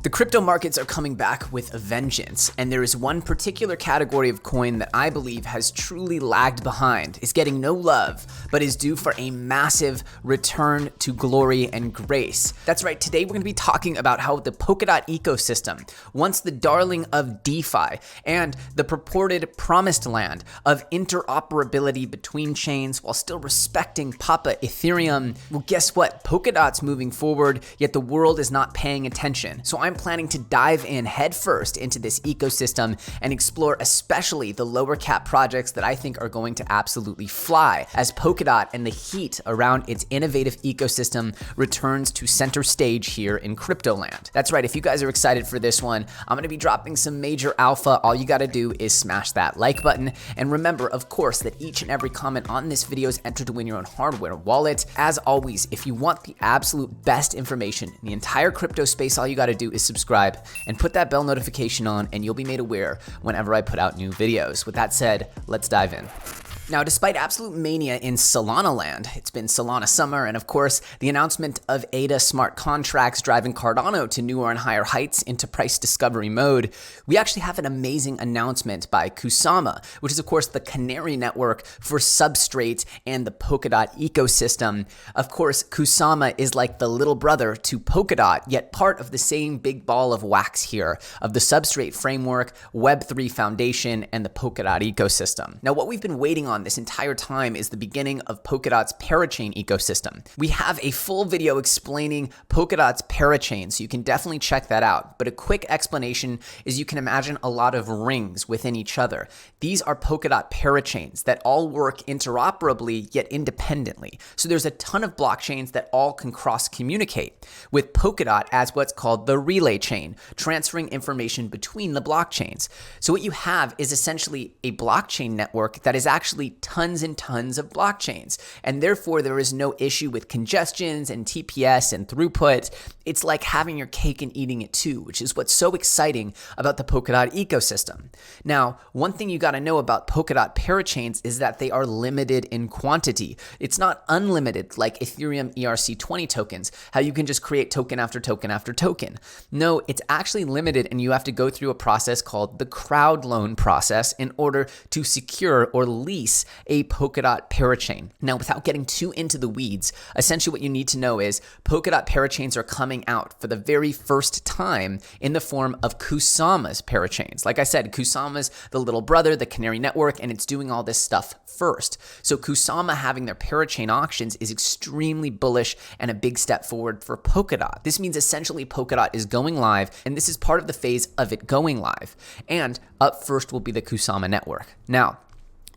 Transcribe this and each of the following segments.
The crypto markets are coming back with a vengeance, and there is one particular category of coin that I believe has truly lagged behind, is getting no love, but is due for a massive return to glory and grace. That's right, today we're going to be talking about how the Polkadot ecosystem, once the darling of DeFi and the purported promised land of interoperability between chains while still respecting Papa Ethereum, well, guess what? Polkadot's moving forward, yet the world is not paying attention. So I'm planning to dive in headfirst into this ecosystem and explore especially the lower cap projects that I think are going to absolutely fly as Polkadot and the heat around its innovative ecosystem returns to center stage here in crypto land. That's right, if you guys are excited for this one, I'm going to be dropping some major alpha. All you got to do is smash that like button. And remember, of course, that each and every comment on this video is entered to win your own hardware wallet. As always, if you want the absolute best information in the entire crypto space, all you got to do is subscribe and put that bell notification on, and you'll be made aware whenever I put out new videos. With that said, let's dive in. Now, despite absolute mania in Solana land, it's been Solana summer, and of course, the announcement of ADA smart contracts driving Cardano to newer and higher heights into price discovery mode, we actually have an amazing announcement by Kusama, which is of course the canary network for Substrate and the Polkadot ecosystem. Of course, Kusama is like the little brother to Polkadot, yet part of the same big ball of wax here of the Substrate framework, Web3 foundation, and the Polkadot ecosystem. Now, what we've been waiting on this entire time is the beginning of Polkadot's parachain ecosystem. We have a full video explaining Polkadot's parachain, so you can definitely check that out. But a quick explanation is you can imagine a lot of rings within each other. These are Polkadot parachains that all work interoperably yet independently. So there's a ton of blockchains that all can cross-communicate, with Polkadot as what's called the relay chain, transferring information between the blockchains. So what you have is essentially a blockchain network that is actually tons and tons of blockchains, and therefore there is no issue with congestions and TPS and throughput. It's like having your cake and eating it too, which is what's so exciting about the Polkadot ecosystem. Now, one thing you got to know about Polkadot parachains is that they are limited in quantity. It's not unlimited like Ethereum ERC20 tokens, how you can just create token after token after token. No, it's actually limited, and you have to go through a process called the crowd loan process in order to secure or lease a Polkadot parachain. Now, without getting too into the weeds, essentially what you need to know is Polkadot parachains are coming out for the very first time in the form of Kusama's parachains. Like I said, Kusama's the little brother, the canary network, and it's doing all this stuff first. So Kusama having their parachain auctions is extremely bullish and a big step forward for Polkadot. This means essentially Polkadot is going live, and this is part of the phase of it going live. And up first will be the Kusama network. Now,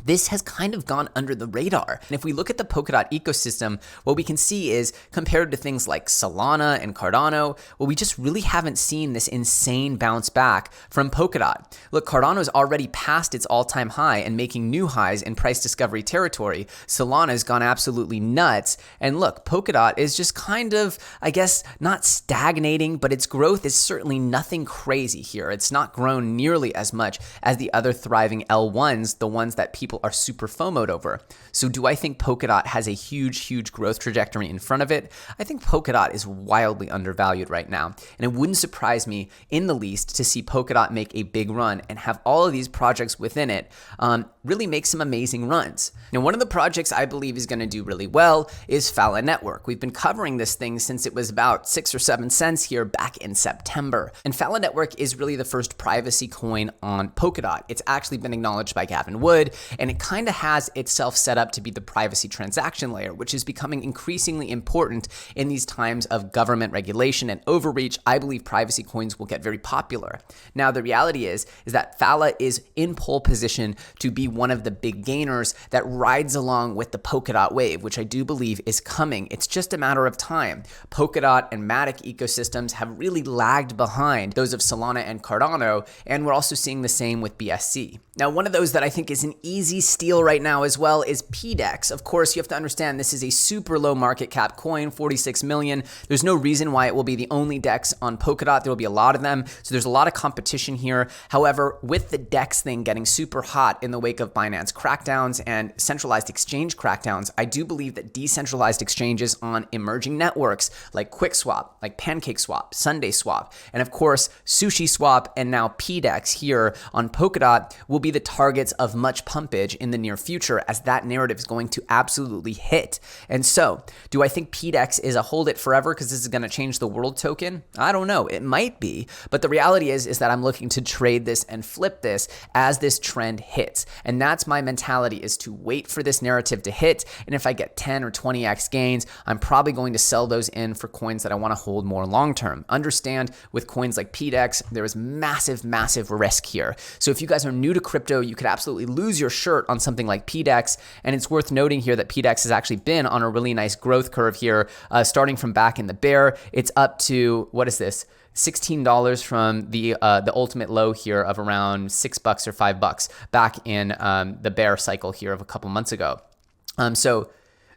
this has kind of gone under the radar. And if we look at the Polkadot ecosystem, what we can see is compared to things like Solana and Cardano, well, we just really haven't seen this insane bounce back from Polkadot. Look, Cardano's already passed its all-time high and making new highs in price discovery territory. Solana's gone absolutely nuts. And look, Polkadot is just kind of, I guess, not stagnating, but its growth is certainly nothing crazy here. It's not grown nearly as much as the other thriving L1s, the ones that people are super FOMO'd over. So do I think Polkadot has a huge growth trajectory in front of it? I think Polkadot is wildly undervalued right now, and it wouldn't surprise me in the least to see Polkadot make a big run and have all of these projects within it really make some amazing runs. Now, one of the projects I believe is going to do really well is Fala Network. We've been covering this thing since it was about 6 or 7 cents here back in September. And Fala Network is really the first privacy coin on Polkadot. It's actually been acknowledged by Gavin Wood, and it kind of has itself set up to be the privacy transaction layer, which is becoming increasingly important in these times of government regulation and overreach. I believe privacy coins will get very popular. Now, the reality is that Fala is in pole position to be one of the big gainers that rides along with the Polkadot wave, which I do believe is coming. It's just a matter of time. Polkadot and Matic ecosystems have really lagged behind those of Solana and Cardano, and we're also seeing the same with BSC. Now, one of those that I think is an easy crazy steal right now as well is PDEX. Of course, you have to understand this is a super low market cap coin, 46 million. There's no reason why it will be the only DEX on Polkadot. There will be a lot of them. So there's a lot of competition here. However, with the DEX thing getting super hot in the wake of Binance crackdowns and centralized exchange crackdowns, I do believe that decentralized exchanges on emerging networks like QuickSwap, like PancakeSwap, SundaySwap, and of course, SushiSwap, and now PDEX here on Polkadot will be the targets of much pumpage in the near future, as that narrative is going to absolutely hit. And so, do I think PDEX is a hold it forever because this is going to change the world token? I don't know. It might be, but the reality is that I'm looking to trade this and flip this as this trend hits. And that's my mentality, is to wait for this narrative to hit. And if I get 10 or 20x gains, I'm probably going to sell those in for coins that I want to hold more long term. Understand, with coins like PDEX, there is massive risk here. So if you guys are new to crypto, you could absolutely lose your shirt on something like PDEX. And it's worth noting here that PDEX has actually been on a really nice growth curve here, starting from back in the bear. It's up to, what is this? $16 from the ultimate low here of around $6 or $5 back in the bear cycle here of a couple months ago.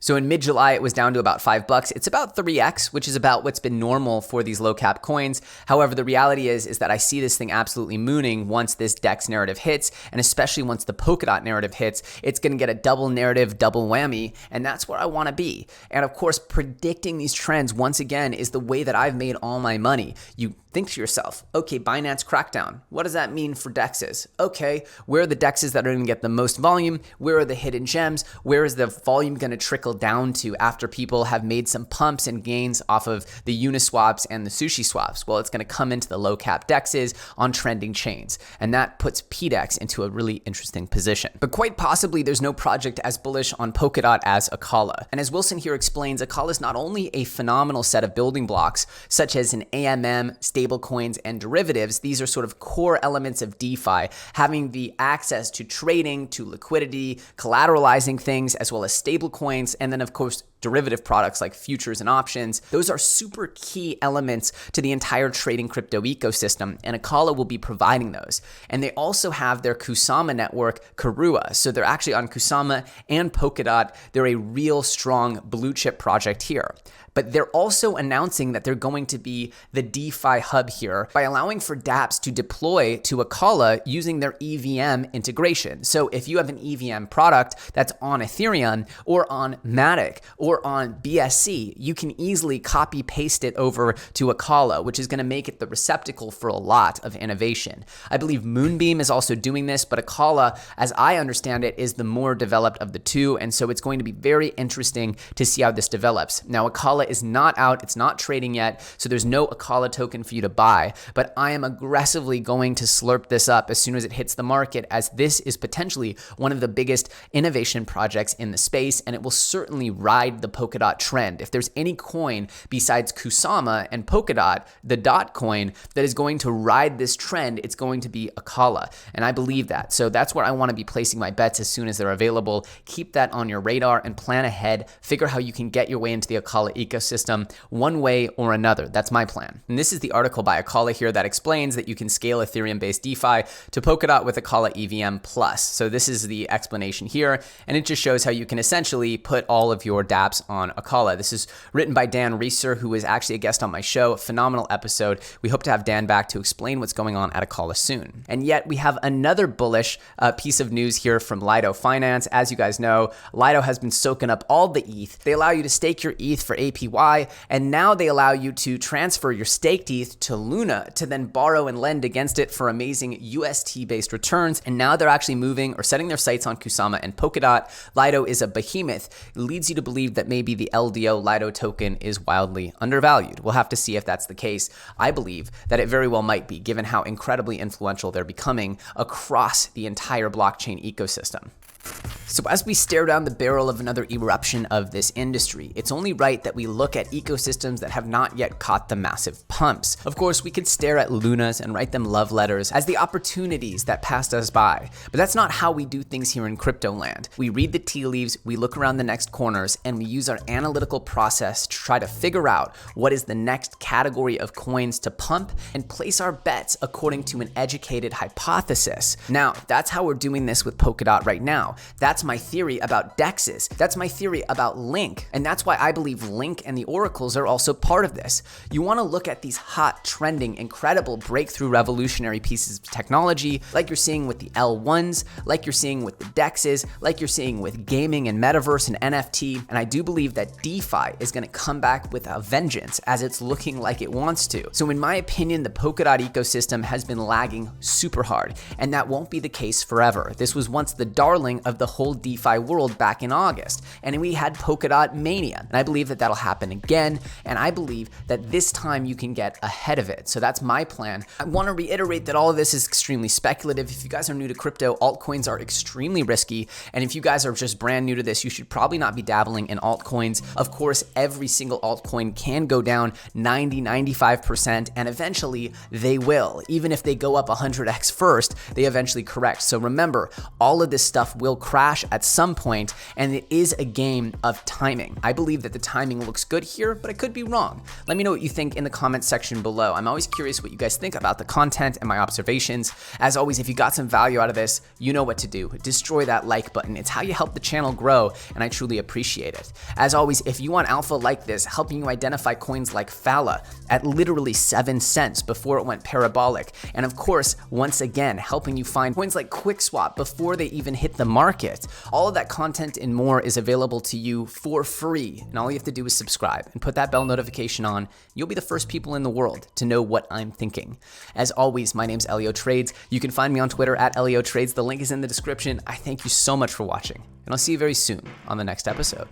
So in mid-July, it was down to about $5. It's about 3x, which is about what's been normal for these low-cap coins. However, the reality is that I see this thing absolutely mooning once this DEX narrative hits, and especially once the Polkadot narrative hits. It's going to get a double narrative, double whammy, and that's where I want to be. And of course, predicting these trends, once again, is the way that I've made all my money. You think to yourself, okay, Binance crackdown. What does that mean for DEXs? Okay, where are the DEXs that are going to get the most volume? Where are the hidden gems? Where is the volume going to trickle down to after people have made some pumps and gains off of the Uniswaps and the Sushi swaps? Well, it's going to come into the low cap DEXs on trending chains. And that puts PDEX into a really interesting position. But quite possibly, there's no project as bullish on Polkadot as Akala. And as Wilson here explains, Akala is not only a phenomenal set of building blocks, such as an AMM, stablecoins, and derivatives. These are sort of core elements of DeFi, having the access to trading, to liquidity, collateralizing things, as well as stablecoins, and then of course derivative products like futures and options. Those are super key elements to the entire trading crypto ecosystem, and Akala will be providing those. And they also have their Kusama network, Karua. So they're actually on Kusama and Polkadot. They're a real strong blue chip project here. But they're also announcing that they're going to be the DeFi hub here by allowing for dApps to deploy to Akala using their EVM integration. So if you have an EVM product that's on Ethereum or on Matic or on BSC, you can easily copy paste it over to Akala, which is going to make it the receptacle for a lot of innovation. I believe Moonbeam is also doing this, but Akala, as I understand it, is the more developed of the two. And so it's going to be very interesting to see how this develops. Now, Akala is not out, it's not trading yet, so there's no Akala token for you to buy, but I am aggressively going to slurp this up as soon as it hits the market, as this is potentially one of the biggest innovation projects in the space, and it will certainly ride the Polkadot trend. If there's any coin besides Kusama and Polkadot, the DOT coin, that is going to ride this trend, it's going to be Akala, and I believe that. So that's where I want to be placing my bets as soon as they're available. Keep that on your radar and plan ahead. Figure how you can get your way into the Akala ecosystem one way or another. That's my plan. And this is the article by Akala here that explains that you can scale Ethereum-based DeFi to Polkadot with Akala EVM Plus. So this is the explanation here, and it just shows how you can essentially put all of your dApps on Akala. This is written by Dan Reeser, who is actually a guest on my show. A phenomenal episode. We hope to have Dan back to explain what's going on at Akala soon. And yet we have another bullish piece of news here from LIDO Finance. As you guys know, LIDO has been soaking up all the ETH. They allow you to stake your ETH for APY, and now they allow you to transfer your staked ETH to Luna to then borrow and lend against it for amazing UST-based returns. And now they're actually moving or setting their sights on Kusama and Polkadot. LIDO is a behemoth. It leads you to believe that maybe the LDO LIDO token is wildly undervalued. We'll have to see if that's the case. I believe that it very well might be, given how incredibly influential they're becoming across the entire blockchain ecosystem. So as we stare down the barrel of another eruption of this industry, it's only right that we look at ecosystems that have not yet caught the massive pumps. Of course, we could stare at Lunas and write them love letters as the opportunities that passed us by, but that's not how we do things here in crypto land. We read the tea leaves, we look around the next corners, and we use our analytical process to try to figure out what is the next category of coins to pump and place our bets according to an educated hypothesis. Now, that's how we're doing this with Polkadot right now. That's my theory about DEXs. That's my theory about Link. And that's why I believe Link and the oracles are also part of this. You want to look at these hot, trending, incredible, breakthrough, revolutionary pieces of technology like you're seeing with the L1s, like you're seeing with the DEXs, like you're seeing with gaming and metaverse and NFT. And I do believe that DeFi is going to come back with a vengeance as it's looking like it wants to. So in my opinion, the Polkadot ecosystem has been lagging super hard, and that won't be the case forever. This was once the darling of the whole DeFi world back in August, and we had Polkadot mania, and I believe that that'll happen again, and I believe that this time you can get ahead of it. So that's my plan. I want to reiterate that all of this is extremely speculative. If you guys are new to crypto, altcoins are extremely risky, and if you guys are just brand new to this, you should probably not be dabbling in altcoins. Of course, every single altcoin can go down 90-95%, and eventually they will. Even if they go up 100x first, they eventually correct. So remember, all of this stuff will crash at some point, and it is a game of timing. I believe that the timing looks good here, but I could be wrong. Let me know what you think in the comments section below. I'm always curious what you guys think about the content and my observations. As always, if you got some value out of this, you know what to do. Destroy that like button. It's how you help the channel grow, and I truly appreciate it. As always, if you want alpha like this, helping you identify coins like Phala at literally 7 cents before it went parabolic, and of course, once again, helping you find coins like QuickSwap before they even hit the market. All of that content and more is available to you for free, and all you have to do is subscribe and put that bell notification on. You'll be the first people in the world to know what I'm thinking. As always, my name's Elio Trades. You can find me on Twitter at Elio Trades. The link is in the description. I thank you so much for watching, and I'll see you very soon on the next episode.